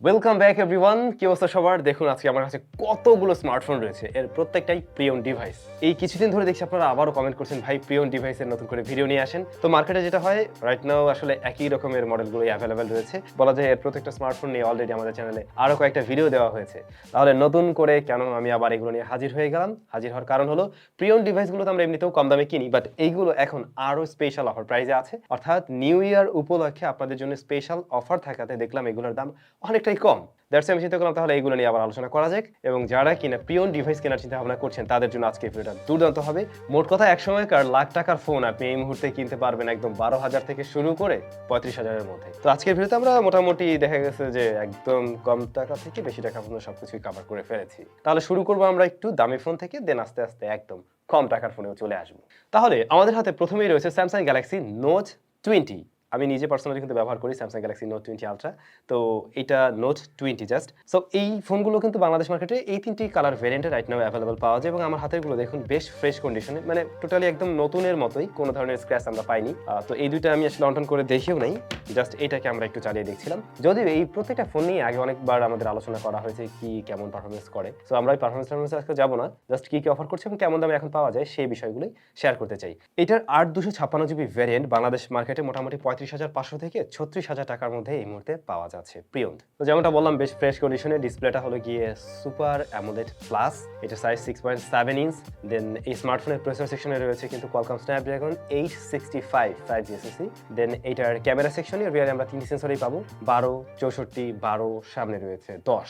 Welcome back everyone. কি অবস্থা সবার? দেখুন আজকে আমার কাছে কতগুলো স্মার্টফোন রয়েছে, এর প্রত্যেকটাই প্রিয়ন ডিভাইস। এই কিছুদিন ধরে দেখছি আপনারা আবারও কমেন্ট করছেন, ভাই প্রিয়ন ডিভাইসের নতুন করে ভিডিও নিয়ে আসেন। তো মার্কেটে যেটা হয় রাইট নাও আসলে একই রকমের মডেলগুলোই অ্যাভেলেবেল রয়েছে। বলা যায় এর প্রত্যেকটা স্মার্টফোন নিয়ে অলরেডি আমাদের চ্যানেলে আরও কয়েকটা ভিডিও দেওয়া হয়েছে। তাহলে নতুন করে কেন আমি আবার এগুলো নিয়ে হাজির হয়ে গেলাম? হাজির হওয়ার কারণ হলো প্রিয়ন ডিভাইসগুলো তো আমরা এমনিতেও কম দামে কিনি, বাট এইগুলো এখন আরও স্পেশাল অফার প্রাইসে আছে। অর্থাৎ নিউ ইয়ার উপলক্ষে আপনাদের জন্য স্পেশাল অফার থাকাতে দেখলাম এগুলোর দাম অনেকটাই কম। দ্যাটস আমি চিন্তা করলাম তাহলে এইগুলো নিয়ে আবার আলোচনা করা যাক, এবং যারা কিনা প্রিয়ন ডিভাইস কেনার চিন্তা ভাবনা করছেন তাদের জন্য আজকে ভিডিওটা দুর্দান্ত হবে। মোট কথা এক সময়কার লাখ টাকার ফোন আপনি এই মুহূর্তে কিনতে পারবেন একদম 12,000 থেকে শুরু করে 35,000-এর মধ্যে। তো আজকের ভিডিওতে আমরা মোটামুটি দেখা গেছে যে একদম কম টাকা থেকে বেশি টাকা পর্যন্ত সবকিছুই কভার করে ফেলেছি। তাহলে শুরু করবো আমরা একটু দামি ফোন থেকে, দেন আস্তে আস্তে একদম কম টাকার ফোনেও চলে আসবো। তাহলে আমাদের হাতে প্রথমেই রয়েছে স্যামসাং গ্যালাক্সি নোট 20। আমি নিজে পার্সোনালি কিন্তু ব্যবহার করি স্যামসাং গ্যালাক্সি নোট 20 আলট্রা। তো এটা নোট 20 জাস্ট। সো এই ফোনগুলো কিন্তু বাংলাদেশ মার্কেটে এই তিনটি কালার ভেরিয়েন্টে রাইট নাও অ্যাভেলেবল পাওয়া যায়, এবং আমার হাতেরগুলো দেখুন বেশ ফ্রেশ কন্ডিশনে, মানে টোটালি একদম নতুনের মতোই, কোনো ধরনের স্ক্র্যাচ আমরা পাইনি। তো এই দুইটা আমি আসলে অন করে দেখেও নাই, জাস্ট এটাকে আমরা একটু চালিয়ে দেখছিলাম। যদিও এই প্রত্যেকটা ফোন নিয়ে আগে অনেকবার আমাদের আলোচনা করা হয়েছে কি কেমন পারফরমেন্স করে। সো আমরা এই পারফরমেন্স আজকে যাবো না, জাস্ট কি অফার করছে এবং কেমন দামে এখন পাওয়া যায় সেই বিষয়গুলোই শেয়ার করতে চাই। এটার 8/256 জিবি ভেরিয়েন্ট বাংলাদেশ মার্কেটে মোটামুটি 35,500 থেকে 36,000 টাকার মধ্যে এই মুহূর্তে পাওয়া যাচ্ছে প্রিয়ন। তো যেমনটা বললাম বেশ ফ্রেশ কন্ডিশনে, ডিসপ্লেটা হলো গিয়ে সুপার অ্যামোলেড প্লাস, এটা সাইজ 6.7 ইঞ্চ। দেন এই স্মার্টফোনের প্রসেসর সেকশনে রয়েছে কিন্তু কোয়ালকম স্ন্যাপড্রাগন 865 5G SoC। দেন এটার ক্যামেরা সেকশনে রিয়ারে আমরা তিনটি সেন্সরই পাবো, 12, 64, 12, সামনে রয়েছে 10।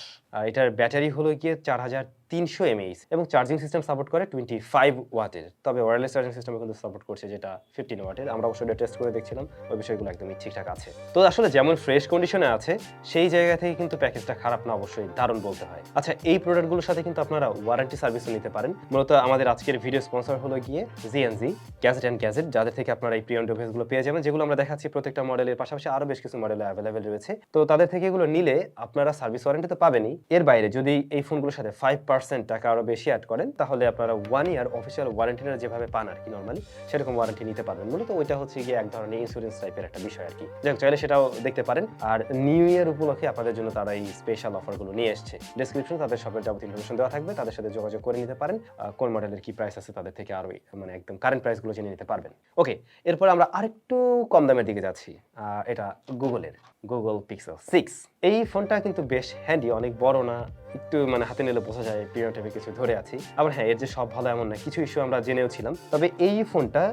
এটার ব্যাটারি হলো গিয়ে 4300 mAh এবং চার্জিং সিস্টেম সাপোর্ট করে 25 ওয়াটের। তবে ওয়্যারলেস চার্জিং সিস্টেমও কিন্তু সাপোর্ট করছে যেটা 15 ওয়াটের। আমরা অবশ্যই টেস্ট করে দেখছিলাম, ওই বিষয়গুলো একদমই ঠিকঠাক আছে। তো আসলে যেমন ফ্রেশ কন্ডিশনে আছে সেই জায়গা থেকে কিন্তু প্যাকেজটা খারাপ না, অবশ্যই দারুণ বলতে হয়। আচ্ছা, এই প্রোডাক্টগুলোর সাথে কিন্তু আপনারা ওয়ারেন্টি সার্ভিসও নিতে পারেন। মূলত আমাদের আজকের ভিডিও স্পন্সর হলো গিয়ে জিএনজি গ্যাজেট অ্যান্ড গ্যাজেট, যাদের থেকে আপনারা এই প্রিয়ন ডিভাইসগুলো পেয়ে যাবেন, যেগুলো আমরা দেখাচ্ছি প্রত্যেকটা মডেলের পাশাপাশি আরো বেশ কিছু মডেল অ্যাভেলেবেল রয়েছে। তো তাদের থেকে এগুলো নিলে আপনারা সার্ভিস ওয়ারেন্টি তো পাবেনই, এর বাইরে যদি এই ফোনগুলোর সাথে 5% টাকা আরো বেশি অ্যাড করেন তাহলে আপনারা 1 ইয়ার অফিসিয়াল ওয়ারেন্টি যেভাবে পান আর কি নরমালি সেরকম ওয়ারেন্টি নিতে পারবেন। মূলত ওইটা হচ্ছে গিয়ে এক ধরনের ইন্স্যুরেন্স টাইপের একটা বিষয় আর কি। যাই চাইলে সেটাও দেখতে পারেন। আর নিউ ইয়ার উপলক্ষে আপনাদের জন্য তারা এই স্পেশাল অফারগুলো নিয়ে এসেছে। ডেসক্রিপশনে তাদের শপের যাবতীয় ইনফরমেশন দেওয়া থাকবে, তাদের সাথে যোগাযোগ করে নিতে পারেন। কোন মডেলের কি প্রাইস আছে তাদের থেকে আরো মানে একদম কারেন্ট প্রাইসগুলো জেনে নিতে পারবেন। ওকে, এরপর আমরা আরেকটু কম দামের দিকে যাচ্ছি। এটা গুগলের গুগল পিক্সেল 6। এই ফোনটা কিন্তু বেশ হ্যান্ডি, অনেক বড় না, একটু মানে হাতে নিলে বোঝা যায় প্রিয়ন টাইপের কিছু ধরে আছি। আবার হ্যাঁ, এর যে সব ভালো এমন না, কিছু ইস্যু আমরা জেনেও ছিলাম। তবে এই ফোনটা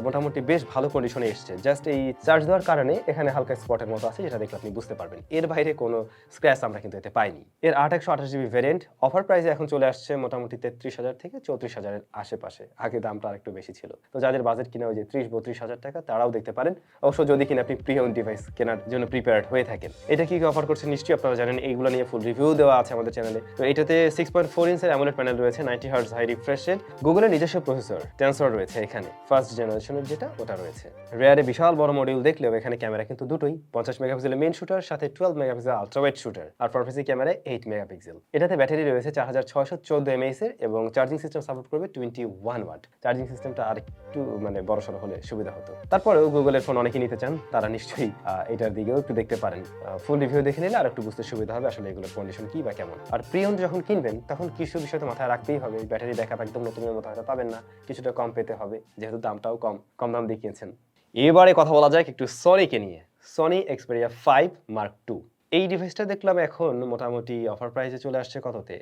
মোটামুটি বেশ ভালো কন্ডিশনে এসছে। জাস্ট এই চার্জ দেওয়ার কারণে এখানে হালকা স্পটের মতো আছে, যেটা দেখলে আপনি বুঝতে পারবেন। এর বাইরে কোনো স্ক্র্যাচ আমরা কিন্তু এতে পাইনি। এর 8/128 জিবি ভ্যারিয়েন্ট অফার প্রাইসে এখন চলে আসছে মোটামুটি 33,000 থেকে 34,000 এর আশেপাশে। আগে দামটা আরেকটু বেশি ছিল। তো যাদের বাজেট কিনা ওই যে 30-32,000 টাকা, তারাও দেখতে পারেন। অবশ্য যদি কিনা আপনি প্রিয়ন ডিভাইস কেনার জন্য প্রিপেয়ার্ড হয়ে থাকেন। এটা কি অফার করছে নিশ্চয়ই আপনারা জানেন, এইগুলো নিয়ে ফুল রিভিউ দেওয়া আছে আমাদের চ্যানেলে। তো এটাতে 6.4 ইঞ্চের অ্যামোলেড প্যানেল রয়েছে, 90 হার্টজ হাই রিফ্রেশ রেট, গুগলের নিজস্ব প্রসেসর টেনসর রয়েছে এখানে, ফার্স্ট জেনারেশনের যেটা ওটা রয়েছে। রেয়ারে বিশাল বড় মডিউল দেখলেও এখানে ক্যামেরা কিন্তু দুটোই, 50 মেগাপিক্সেলের মেইন শুটার সাথে 12 মেগাপিক্সেল আলট্রা ওয়াইড শুটার, আর ফ্রন্ট ফেসিং ক্যামেরায় 8 মেগাপিক্সেল। এটাতে ব্যাটারি রয়েছে 4614 mAh এর এবং চার্জিং সিস্টেম সাপোর্ট করবে 21 ওয়াট। চার্জিং সিস্টেমটা আরেকটু মানে বড়সড় হলে সুবিধা হতো। তারপরেও গুগলের ফোন অনেকেই নিতে চান, তারা নিশ্চয়ই এটার দিকেও একটু দেখতে পারেন। ফুল রিভিউ দেখে নিলে আর একটু বুঝতে সুবিধা হবে আসলে এগুলোর কন্ডিশন কি বা কেমন। আর প্রিয়ন যখন কিনবেন তখন কিছু বিষয় তো মাথায় রাখতেই হবে। ব্যাটারি ব্যাকআপ একদম নতুনের মতো হয়তো পাবেন না, কিছুটা কম পেতে হবে, যেহেতু দামটাও কম দাম দিয়ে কিনছেন। এবারে কথা বলা যাক একটু সনিকে নিয়ে। Sony Xperia 5 mark 2। এই ডিভাইসটা দেখলাম এখন মোটামুটি অফার প্রাইসে চলে আসছে কততে,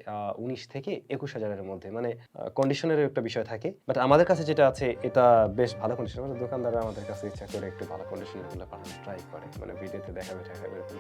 19 থেকে 21,000-এর মধ্যে। মানে কন্ডিশনের একটা বিষয় থাকে, বাট আমাদের কাছে যেটা আছে এটা বেশ ভালো কন্ডিশন। মানে দোকানদাররা আমাদের কাছে ইচ্ছা করে একটু ভালো কন্ডিশনের গুলো পাঠানোর ট্রাই করে, মানে ভিডিওতে দেখাবে।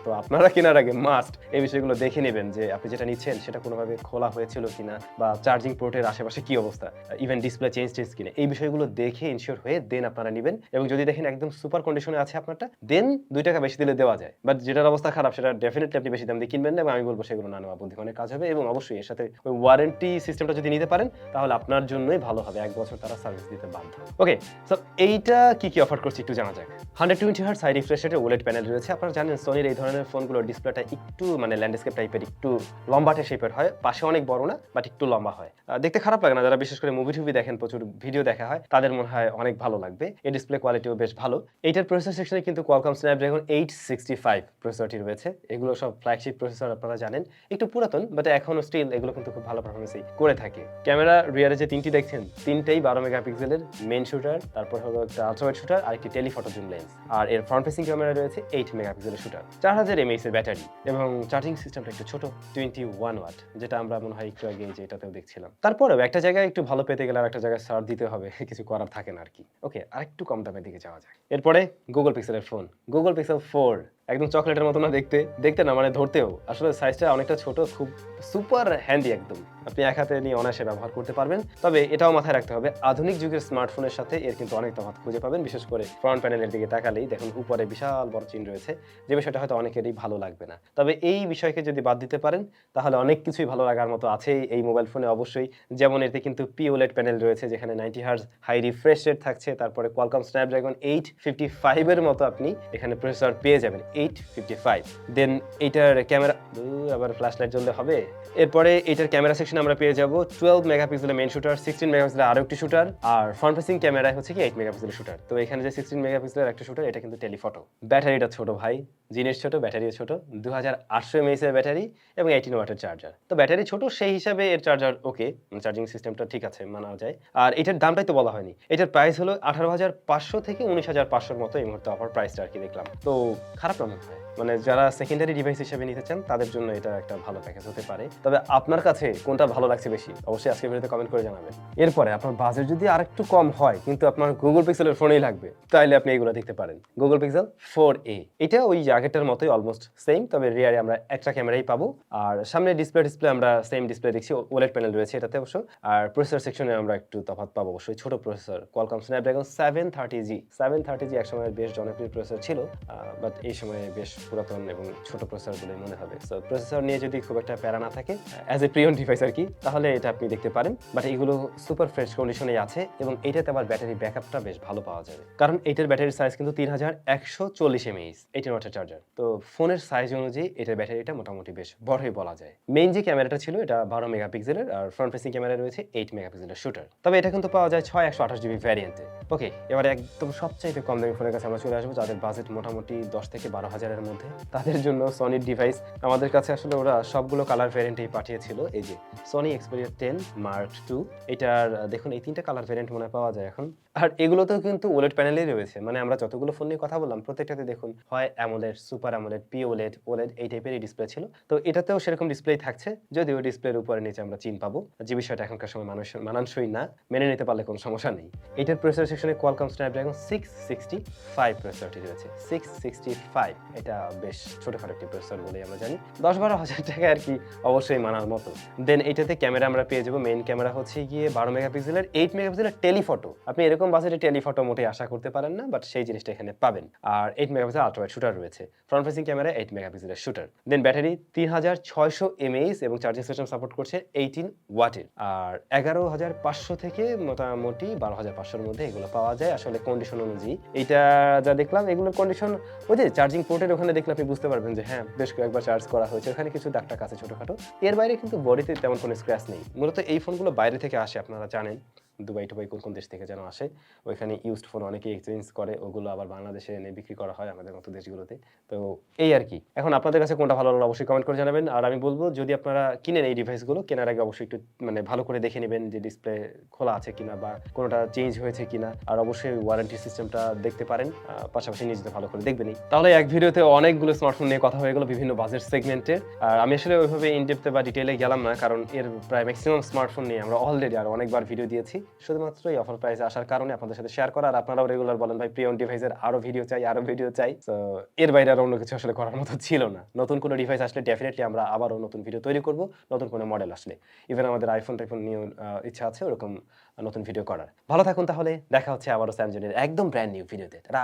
তো আপনারা কেনার আগে মাস্ট এই বিষয়গুলো দেখে নেবেন যে আপনি যেটা নিচ্ছেন সেটা কোনোভাবে খোলা হয়েছিল কিনা, বা চার্জিং পোর্টের আশেপাশে কি অবস্থা, ইভেন ডিসপ্লে চেঞ্জ কিনা, এই বিষয়গুলো দেখে ইনশিওর হয়ে দেন আপনারা নেবেন। এবং যদি দেখেন একদম সুপার কন্ডিশনে আছে আপনারটা, দেন 2 টাকা বেশি দিলে দেওয়া যায়। বাট যেটার অবস্থা খারাপ সেটা ডেফিনেটলি আপনি বেশি দাম দিয়ে কিনবেন না, এবং আমি বলবো সেগুলো না নেওয়া বুদ্ধিমানের কাজ হবে। এবং অবশ্যই এর সাথে ওই ওয়ারেন্টি সিস্টেমটা যদি নিতে পারেন তাহলে আপনার জন্যই ভালো হবে, 1 বছর তারা সার্ভিস দিতে বাধ্য। ওকে, সো এইটা কি অফার করছে একটু জানা যাক। 120 হার্টজ হাই রিফ্রেশ রেটের ওলেড প্যানেল রয়েছে। আপনারা জানেন সোনির এই ধরনের ফোনগুলোর ডিসপ্লেটা একটু মানে ল্যান্ডস্কেপ টাইপের, একটু লম্বাটে শেপের হয়, পাশে অনেক বড় না বাট একটু লম্বা হয়। দেখতে খারাপ লাগে না, যারা বিশেষ করে মুভি দেখেন, প্রচুর ভিডিও দেখা হয়, তাদের মনে হয় অনেক ভালো লাগবে। এই ডিসপ্লে কোয়ালিটিও বেশ ভালো। এইটার প্রসেসর সেকশনে কিন্তু কোয়ালকম স্ন্যাপড্রাগন 865 প্রসেসরটি রয়েছে, এগুলো সব ফ্ল্যাগশিপ প্রসেসর আপনারা জানেন। একটু পুরাতন বাট এখনো স্টিল এগুলো কিন্তু খুব ভালো পারফরম্যান্সই করে থাকে। ক্যামেরা রিয়ারে যে ৩টি দেখছেন, ৩টেই ১২ মেগাপিক্সেলের মেইন শুটার, তারপর হলো একটা আল্ট্রা ওয়াইড শুটার আর একটি টেলিফটো জুম লেন্স। আর এর ফ্রন্ট ফেসিং ক্যামেরা রয়েছে 8 মেগাপিক্সেলের শুটার, 4000 mAh এর ব্যাটারি এবং চার্জিং সিস্টেমটা একটু ছোট 21 ওয়াট, যেটা আমরা মনে হয় একটু আগে যে এটাতেও দেখছিলাম। তারপরেও একটা জায়গায় একটু ভালো পেতে গেলে আর একটা জায়গায় ছাড় দিতে হবে, কিছু করার থাকে না আরকি। ওকে, আরেকটু কম দামের দিকে যাওয়া যাক। এরপরে গুগল পিক্সেলের ফোন, গুগল পিক্সেল 4 একদম চকলেটের মতো না দেখতে, দেখতে না মানে ধরতেও আসলে সাইজটা অনেকটা ছোট, খুব সুপার হ্যান্ডি একদম। আপনি এক হাতে নিয়ে অনায়াসে ব্যবহার করতে পারবেন। তবে এটাও মাথায় রাখতে হবে, আধুনিক যুগের স্মার্টফোনের সাথে এর কিন্তু অনেক তফাৎ খুঁজে পাবেন। বিশেষ করে ফ্রন্ট প্যানেলের দিকে তাকালেই দেখুন উপরে বিশাল বড় চিহ্ন রয়েছে, যে বিষয়টা হয়তো অনেকেরই ভালো লাগবে না। তবে এই বিষয়কে যদি বাদ দিতে পারেন তাহলে অনেক কিছুই ভালো লাগার মতো আছে এই মোবাইল ফোনে অবশ্যই। যেমন এতে কিন্তু POLED প্যানেল রয়েছে, যেখানে 90 হার্জ হাই রিফ্রেশ রেট থাকছে। তারপরে কোয়ালকম স্ন্যাপড্রাগন 855 এর মতো আপনি এখানে প্রসেসর পেয়ে যাবেন, 855। দেন এইটার ক্যামেরা, আবার ফ্ল্যাশ লাইট জ্বললে হবে। এরপরে এটার ক্যামেরা সেকশনে আমরা পেয়ে যাব 12 মেগাপিক্সেলের মেইন শুটার, 16 মেগাপিক্সেলের আরো একটি শুটার, আর ফ্রন্ট ফেসিং ক্যামেরায় হচ্ছে কি 8 মেগাপিক্সেলের শুটার। তো এখানে যে 16 মেগাপিক্সেলের একটা শুটার, এটা কিন্তু টেলিফটো। ব্যাটারিটা ছোট ভাই, জিনিস ছোট, ব্যাটারিও ছোট, 2800 mAh এর ব্যাটারি এবং 18 ওয়াটের চার্জার। তো ব্যাটারি ছোট সেই হিসাবে এর চার্জার ওকে, চার্জিং সিস্টেমটা ঠিক আছে, মানা যায়। আর এটার দামটাই তো বলা হয়নি। এটার প্রাইস হলো 18,500 থেকে 19,500 এর মতো এই মুহূর্তে অফার প্রাইসটা আরকি দেখলাম। তো খারাপ না মনে হয়। মানে যারা সেকেন্ডারি ডিভাইস হিসেবে নিতে চান তাদের জন্য এটা একটা ভালো প্যাকেজ হতে পারে। তবে আপনার কাছে কোনটা ভালো লাগছে বেশি অবশ্যই আজকের ভিডিওতে কমেন্ট করে জানাবেন। এরপরে আপনার বাজেট যদি আরেকটু কম হয় কিন্তু আপনার গুগল পিক্সেলের ফোনই লাগবে, তাহলে আপনি এগুলো দেখতে পারেন। গুগল পিক্সেল 4a, এটা ওই আগেরটার মতোই অলমোস্ট সেম, তবে রিয়ারে আমরা একটা ক্যামেরাই পাবো। আর সামনে ডিসপ্লে আমরা সেম ডিসপ্লে দেখছি, ওলেড প্যানেল রয়েছে এটাতে অবশ্য। আর প্রসেসর সেকশনে আমরা একটু তফাৎ পাবো অবশ্যই, ছোট processor Qualcomm Snapdragon 730G। 730G একসময় বেশ জনপ্রিয় প্রসেসর ছিল, বাট এই সময়ে বেশ পুরাতন এবং ছোট প্রসেসর বলে মনে হবে। সো প্রসেসর নিয়ে যদি খুব একটা প্যারা না থাকে অ্যাজ এ প্রিয়ন ডিভাইস আর কি, তাহলে এটা আপনি দেখতে পারেন। বাট এগুলো সুপার ফ্রেশ কন্ডিশনেই আছে এবং এটাতে আবার ব্যাটারি ব্যাকআপটা বেশ ভালো পাওয়া যাবে, কারণ এটার ব্যাটারির সাইজ কিন্তু 3140 mAh, 18 ওয়াটের চার্জার। তো ফোনের সাইজ অনুযায়ী এটার ব্যাটারিটা মোটামুটি বেশ বড়ই বলা যায়। মেইন যে ক্যামেরাটা ছিল এটা 12 মেগাপিক্সেলের, আর ফ্রন্ট ফেসিং ক্যামেরা রয়েছে 8 মেগাপিক্সেলের শুটার। তবে এটা কিন্তু পাওয়া যায় 6/128GB ভ্যারিয়েন্টে। ওকে, এবারে একদম সবচাইতে কম দামি ফোনের কাছে আমরা চলে আসবো, যাদের বাজেট মোটামুটি 10 থেকে 12,000 এর মধ্যে। তাদের জন্য সনির ডিভাইস আমাদের কাছে আসলে ওরা সবগুলো কালার ভ্যারিয়েন্টেই পাঠিয়েছিল। এই যে সনি এক্সপেরিয়া 10 মার্ক 2, এটার দেখুন এই 3টা কালার ভ্যারিয়েন্ট মনে পাওয়া যায় এখন। আর এগুলোতেও কিন্তু ওলেড প্যানেলই রয়েছে, মানে আমরা যতগুলো ফোন নিয়ে কথা বললাম প্রত্যেকটাতে দেখুন হয় AMOLED, super AMOLED, POLED, OLED এই টাইপেরই ডিসপ্লে ছিল। তো এটাতেও সেরকম ডিসপ্লে থাকছে, যদিও ডিসপ্লের উপরে নিচে আমরা চিন পাবো, যে বিষয়টা এখনকার সময় মানানসই না, মেনে নিতে পারলে কোনো সমস্যা নেই। এটার প্রসেসর সেকশনে কোয়ালকম স্ন্যাপড্রাগন 665 প্রসেসরটি রয়েছে, 665। এটা বেশ ছোটখাটো একটি প্রসেসর বলে আমরা জানি, 10-12 হাজার টাকা আর কি, অবশ্যই মানার মতো। দেন এটাতে ক্যামেরা আমরা পেয়ে যাবো, মেইন ক্যামেরা হচ্ছে গিয়ে 12 মেগাপিক্সেলের, 8 মেগাপিক্সেলের টেলিফটো। আপনি এরকম বাজেটে টেলিফটো মোটেই আশা করতে পারেন না, বাট সেই জিনিসটা এখানে পাবেন। আর 8 মেগাপিক্সেল আল্ট্রা ওয়াইড শুটার রয়েছে, ফ্রন্ট ফেসিং ক্যামেরা 8 মেগাপিক্সেলের শুটার। দেন ব্যাটারি 3600 mAh এবং চার্জিং সিস্টেম সাপোর্ট করছে 18 ওয়াটের। আর 11,500 থেকে মোটামুটি 12,500 এর মধ্যে এগুলো পাওয়া যায় আসলে কন্ডিশন অনুযায়ী। এটা যা দেখলাম এগুলোর কন্ডিশন ওই যে চার্জিং পোর্টের ওখানে দেখলে আপনি বুঝতে পারবেন যে হ্যাঁ বেশ কয়েকবার চার্জ করা হয়েছে, ওখানে কিছু দাগ টাক আছে ছোটখাটো। এর বাইরে কিন্তু বডিতে তেমন কোনো স্ক্র্যাচ নেই। মূলত এই ফোনগুলো বাইরে থেকে আসে, আপনারা জানেন দুবাই টুবাই কোন দেশ থেকে যেন আসে, ওইখানে ইউজড ফোন অনেকেই এক্সচেঞ্জ করে, ওগুলো আবার বাংলাদেশে এনে বিক্রি করা হয় আমাদের মতো দেশগুলোতে। তো এই আর কি। এখন আপনাদের কাছে কোনটা ভালো লাগলো অবশ্যই কমেন্ট করে জানাবেন। আর আমি বলবো যদি আপনারা কিনেন এই ডিভাইসগুলো, কেনার আগে অবশ্যই একটু মানে ভালো করে দেখে নেবেন যে ডিসপ্লে খোলা আছে কিনা বা কোনোটা চেঞ্জ হয়েছে কিনা। আর অবশ্যই ওয়ারেন্টি সিস্টেমটা দেখতে পারেন, পাশাপাশি নিজেতে ভালো করে দেখবেনই। তাহলে এক ভিডিওতে অনেকগুলো স্মার্টফোন নিয়ে কথা হয়ে গেল বিভিন্ন বাজেট সেগমেন্টে। আর আমি আসলে ওইভাবে ইনডেপথে বা ডিটেইলে গেলাম না, কারণ এর প্রায় ম্যাক্সিমাম স্মার্টফোন নিয়ে আমরা অলরেডি আর অনেকবার ভিডিও দিয়েছি। শুধুমাত্র এই অফার প্রাইসে আসার কারণে আপনাদের সাথে শেয়ার করা। আর আপনারাও রেগুলার বলেন ভাই প্রিয়ন ডিভাইসের আরো ভিডিও চাই। তো এর বাইরে আর অন্য কিছু আসলে করার মতো ছিল না। নতুন কোনো ডিভাইস আসলে ডেফিনেটলি আমরা আবারও নতুন ভিডিও তৈরি করব, নতুন কোনো মডেল আসলে। ইভেন আমাদের আইফোন টাইফোন নিয়েও ইচ্ছা আছে ওরকম নতুন ভিডিও করার। ভালো থাকুন তাহলে, দেখা হচ্ছে আবারও স্যামজনের একদম ব্র্যান্ড নিউ ভিডিওতে। টাটা।